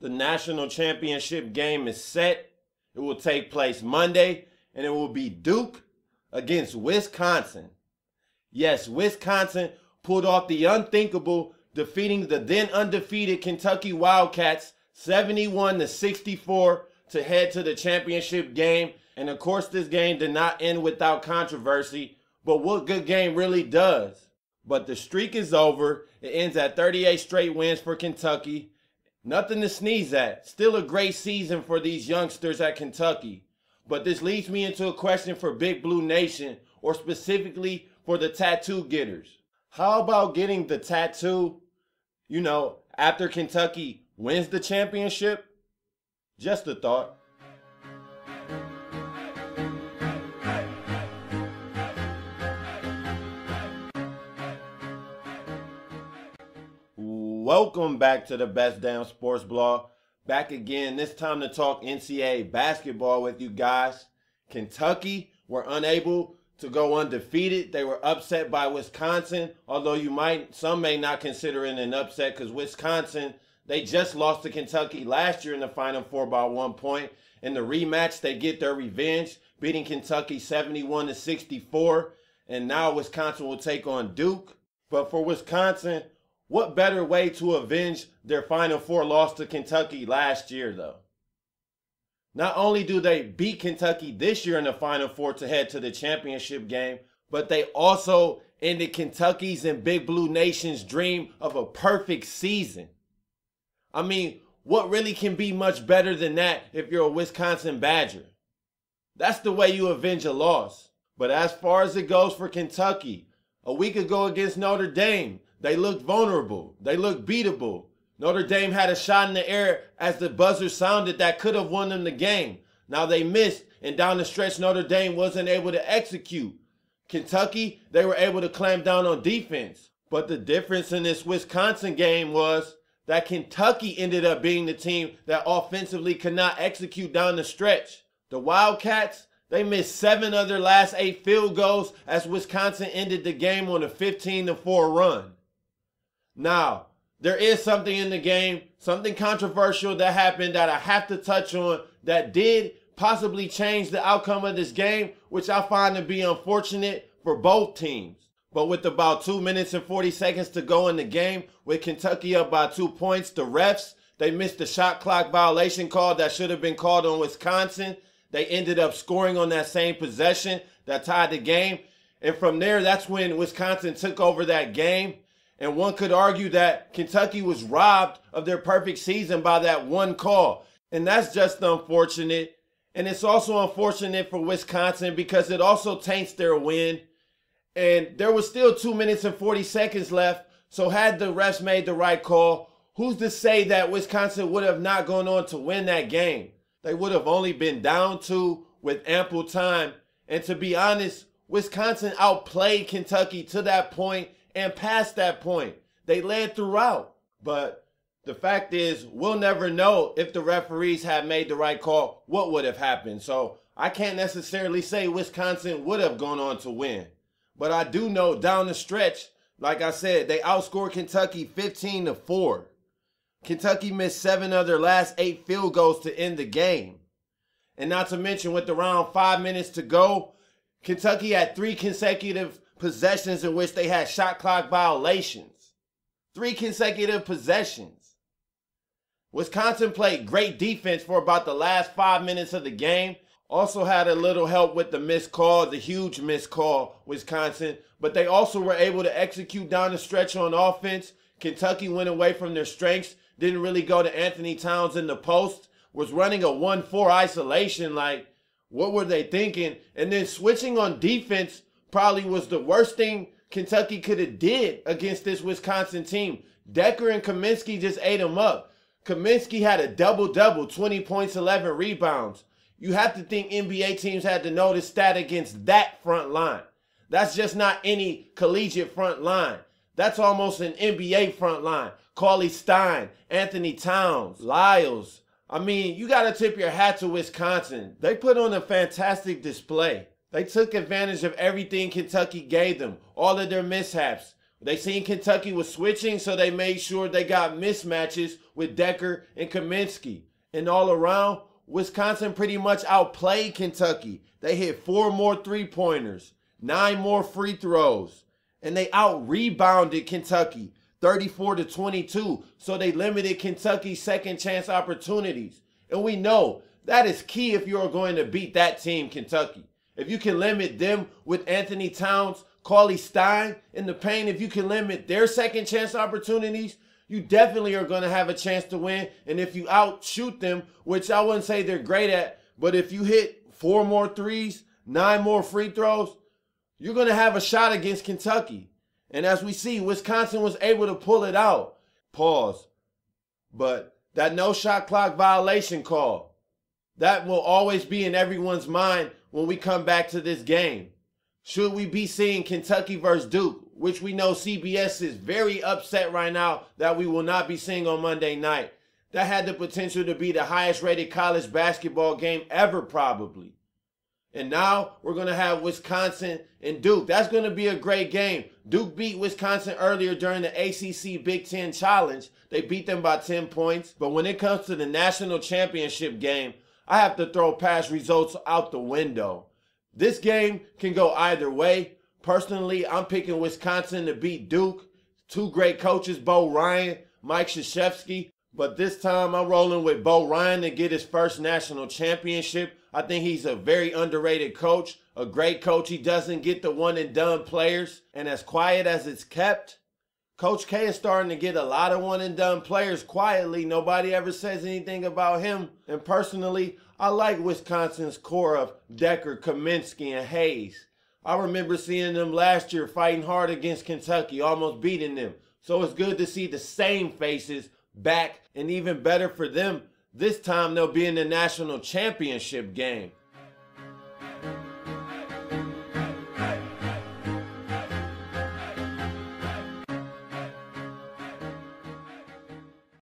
The national championship game is set. It will take place Monday, and it will be Duke against Wisconsin. Yes, Wisconsin pulled off the unthinkable, defeating the then undefeated Kentucky Wildcats 71-64 to head to the championship game. And of course, this game did not end without controversy, but what good game really does? But the streak is over. It ends at 38 straight wins for Kentucky. Nothing to sneeze at. Still a great season for these youngsters at Kentucky. But this leads me into a question for Big Blue Nation, or specifically for the tattoo getters. How about getting the tattoo, after Kentucky wins the championship? Just a thought. Welcome back to the Best Damn Sports Blog. Back again, this time to talk NCAA basketball with you guys. Kentucky were unable to go undefeated. They were upset by Wisconsin, although some may not consider it an upset because Wisconsin, they just lost to Kentucky last year in the Final Four by 1 point. In the rematch, they get their revenge, beating Kentucky 71-64, and now Wisconsin will take on Duke. But for Wisconsin, what better way to avenge their Final Four loss to Kentucky last year, though? Not only do they beat Kentucky this year in the Final Four to head to the championship game, but they also ended Kentucky's and Big Blue Nation's dream of a perfect season. I mean, what really can be much better than that if you're a Wisconsin Badger? That's the way you avenge a loss. But as far as it goes for Kentucky, a week ago against Notre Dame, they looked vulnerable. They looked beatable. Notre Dame had a shot in the air as the buzzer sounded that could have won them the game. Now they missed, and down the stretch, Notre Dame wasn't able to execute. Kentucky, they were able to clamp down on defense. But the difference in this Wisconsin game was that Kentucky ended up being the team that offensively could not execute down the stretch. The Wildcats, they missed 7 of their last 8 field goals as Wisconsin ended the game on a 15-4 run. Now, there is something in the game, something controversial that happened that I have to touch on that did possibly change the outcome of this game, which I find to be unfortunate for both teams. But with about 2 minutes and 40 seconds to go in the game, with Kentucky up by 2 points, the refs, they missed the shot clock violation call that should have been called on Wisconsin. They ended up scoring on that same possession that tied the game. And from there, that's when Wisconsin took over that game. And one could argue that Kentucky was robbed of their perfect season by that one call. And that's just unfortunate. And it's also unfortunate for Wisconsin because it also taints their win. And there was still 2 minutes and 40 seconds left. So had the refs made the right call, who's to say that Wisconsin would have not gone on to win that game? They would have only been down 2 with ample time. And to be honest, Wisconsin outplayed Kentucky to that point and past that point. They led throughout. But the fact is, we'll never know if the referees had made the right call, what would have happened. So I can't necessarily say Wisconsin would have gone on to win. But I do know down the stretch, like I said, they outscored Kentucky 15-4. Kentucky missed 7 of their last 8 field goals to end the game. And not to mention, with around 5 minutes to go, Kentucky had 3 consecutive possessions in which they had shot clock violations. 3 consecutive possessions. Wisconsin played great defense for about the last 5 minutes of the game. Also had a little help with the missed call, the huge missed call, Wisconsin. But they also were able to execute down the stretch on offense. Kentucky went away from their strengths. Didn't really go to Anthony Towns in the post. Was running a 1-4 isolation. Like, what were they thinking? And then switching on defense probably was the worst thing Kentucky could have did against this Wisconsin team. Decker and Kaminsky just ate them up. Kaminsky had a double-double, 20 points, 11 rebounds. You have to think NBA teams had to know the stat against that front line. That's just not any collegiate front line. That's almost an NBA front line. Cauley Stein, Anthony Towns, Lyles. I mean, you got to tip your hat to Wisconsin. They put on a fantastic display. They took advantage of everything Kentucky gave them, all of their mishaps. They seen Kentucky was switching, so they made sure they got mismatches with Decker and Kaminsky. And all around, Wisconsin pretty much outplayed Kentucky. They hit 4 more three-pointers, 9 more free throws, and they out-rebounded Kentucky 34-22, so they limited Kentucky's second chance opportunities. And we know that is key if you're going to beat that team, Kentucky. If you can limit them with Anthony Towns, Cauley Stein in the paint, if you can limit their second chance opportunities, you definitely are going to have a chance to win. And if you outshoot them, which I wouldn't say they're great at, but if you hit 4 more threes, 9 more free throws, you're going to have a shot against Kentucky. And as we see, Wisconsin was able to pull it out. Pause. But that no shot clock violation call, that will always be in everyone's mind when we come back to this game. Should we be seeing Kentucky versus Duke, which we know CBS is very upset right now that we will not be seeing on Monday night? That had the potential to be the highest rated college basketball game ever, probably. And now we're going to have Wisconsin and Duke. That's going to be a great game. Duke beat Wisconsin earlier during the ACC Big Ten Challenge. They beat them by 10 points. But when it comes to the national championship game, I have to throw past results out the window. This game can go either way. Personally, I'm picking Wisconsin to beat Duke. 2 great coaches, Bo Ryan, Mike Krzyzewski. But this time I'm rolling with Bo Ryan to get his first national championship. I think he's a very underrated coach, a great coach. He doesn't get the one-and-done players. And as quiet as it's kept, Coach K is starting to get a lot of one-and-done players quietly. Nobody ever says anything about him. And personally, I like Wisconsin's core of Decker, Kaminsky, and Hayes. I remember seeing them last year fighting hard against Kentucky, almost beating them. So it's good to see the same faces back, and even better for them, this time they'll be in the national championship game.